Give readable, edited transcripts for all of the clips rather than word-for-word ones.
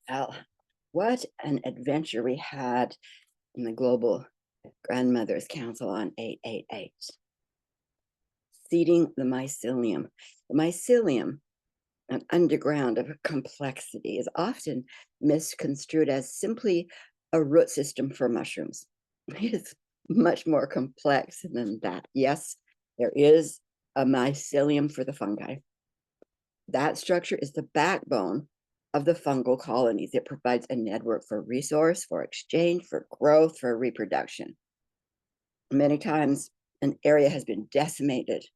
Well, what an adventure we had in the Global Grandmothers Council on 888. Seeding the mycelium. The mycelium, an underground of complexity, is often misconstrued as simply a root system for mushrooms. It's much more complex than that. Yes, there is a mycelium for the fungi. That structure is the backbone of the fungal colonies. It provides a network for resource, for exchange, for growth, for reproduction. Many times an area has been decimated,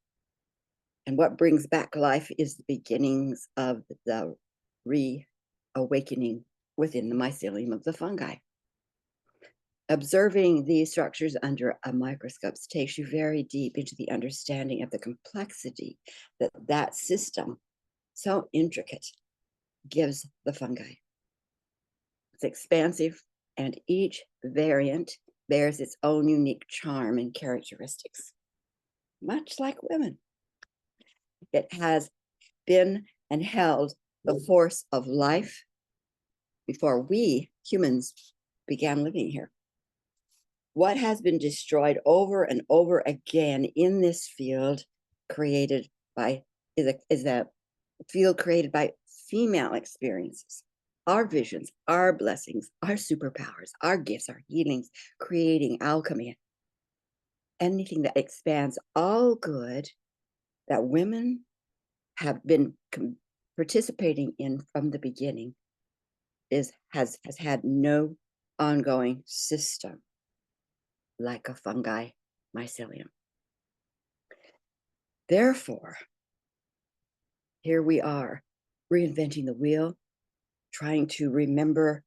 and what brings back life is the beginnings of the reawakening within the mycelium of the fungi. Observing these structures under a microscope takes you very deep into the understanding of the complexity that that system, so intricate, gives the fungi. It's expansive, and each variant bears its own unique charm and characteristics. Much like women, it has been and held the force of life before we humans began living here. What has been destroyed over and over again in this field created by is a field created by female experiences, our visions, our blessings, our superpowers, our gifts, our healings, creating alchemy, anything that expands all good that women have been participating in from the beginning has had no ongoing system like a fungi mycelium. Therefore, here we are reinventing the wheel, trying to remember,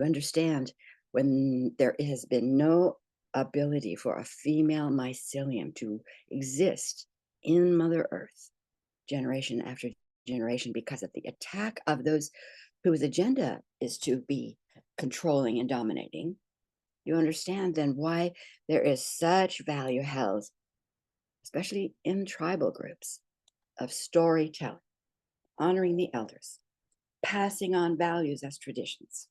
to understand when there has been no ability for a female mycelium to exist in Mother Earth generation after generation because of the attack of those whose agenda is to be controlling and dominating. You understand then why there is such value held, especially in tribal groups, of storytelling, honoring the elders, passing on values as traditions.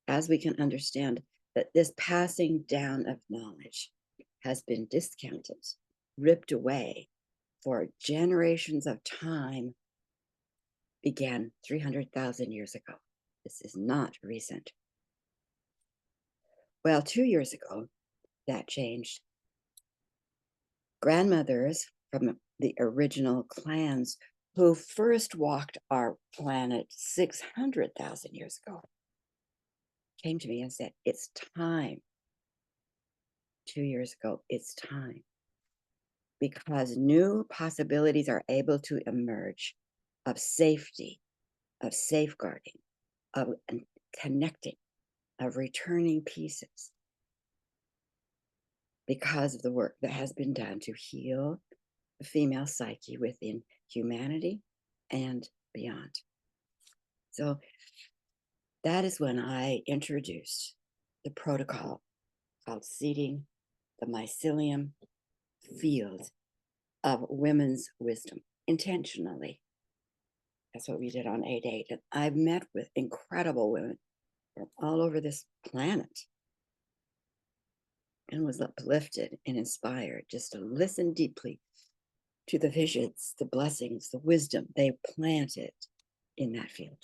As we can understand that this passing down of knowledge has been discounted, ripped away for generations of time, began 300,000 years ago. This is not recent. Well, 2 years ago, that changed. Grandmothers from the original clans who first walked our planet 600,000 years ago came to me and said, it's time. 2 years ago, it's time. Because new possibilities are able to emerge of safety, of safeguarding, of connecting, of returning pieces, because of the work that has been done to heal the female psyche within humanity and beyond. So that is when I introduced the protocol called Seeding the Mycelium Field of Women's Wisdom, intentionally. That's what we did on 8/8. And I've met with incredible women from all over this planet and was uplifted and inspired just to listen deeply to the visions, the blessings, the wisdom they planted in that field.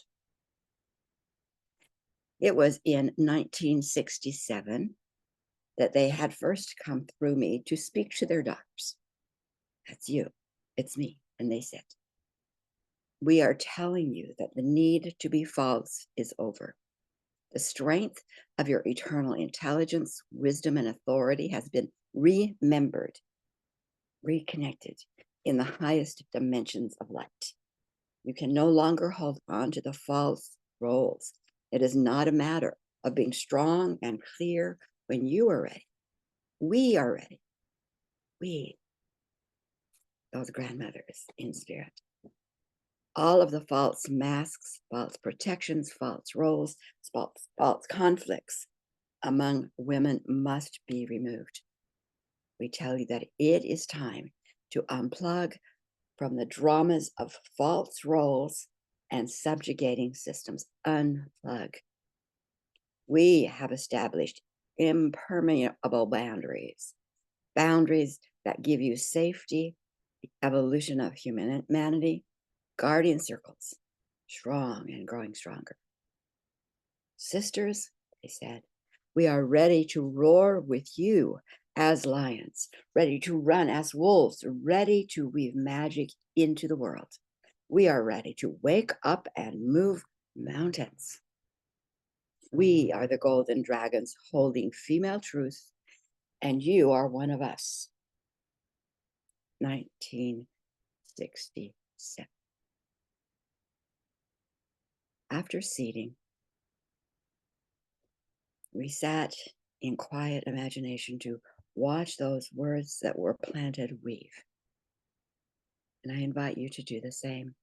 It was in 1967 that they had first come through me to speak to their daughters. That's you, it's me. And they said, we are telling you that the need to be false is over. The strength of your eternal intelligence, wisdom, and authority has been remembered, reconnected in the highest dimensions of light. You can no longer hold on to the false roles. It is not a matter of being strong and clear when you are ready. We are ready. We, those grandmothers in spirit. All of the false masks, false protections, false roles, false conflicts among women must be removed. We tell you that it is time to unplug, from the dramas of false roles and subjugating systems. Unplug. We have established impermeable boundaries, boundaries that give you safety, the evolution of humanity, guardian circles, strong and growing stronger. Sisters, they said, we are ready to roar with you as lions, ready to run as wolves, ready to weave magic into the world. We are ready to wake up and move mountains. We are the golden dragons holding female truth, and you are one of us. 1967. After seating, we sat in quiet imagination to watch those words that were planted weave. And I invite you to do the same.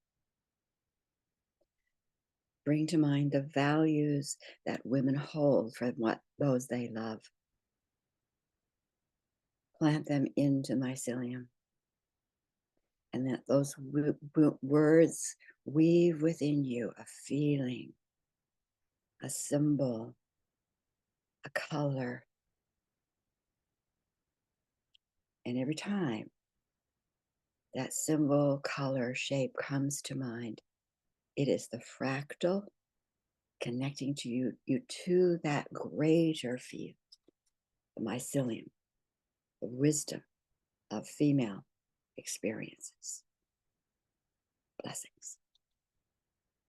Bring to mind the values that women hold for those they love. Plant them into mycelium. And that those words weave within you a feeling, a symbol, a color. And every time that symbol, color, shape comes to mind, it is the fractal connecting to you to that greater field, the mycelium, the wisdom of female experiences. Blessings.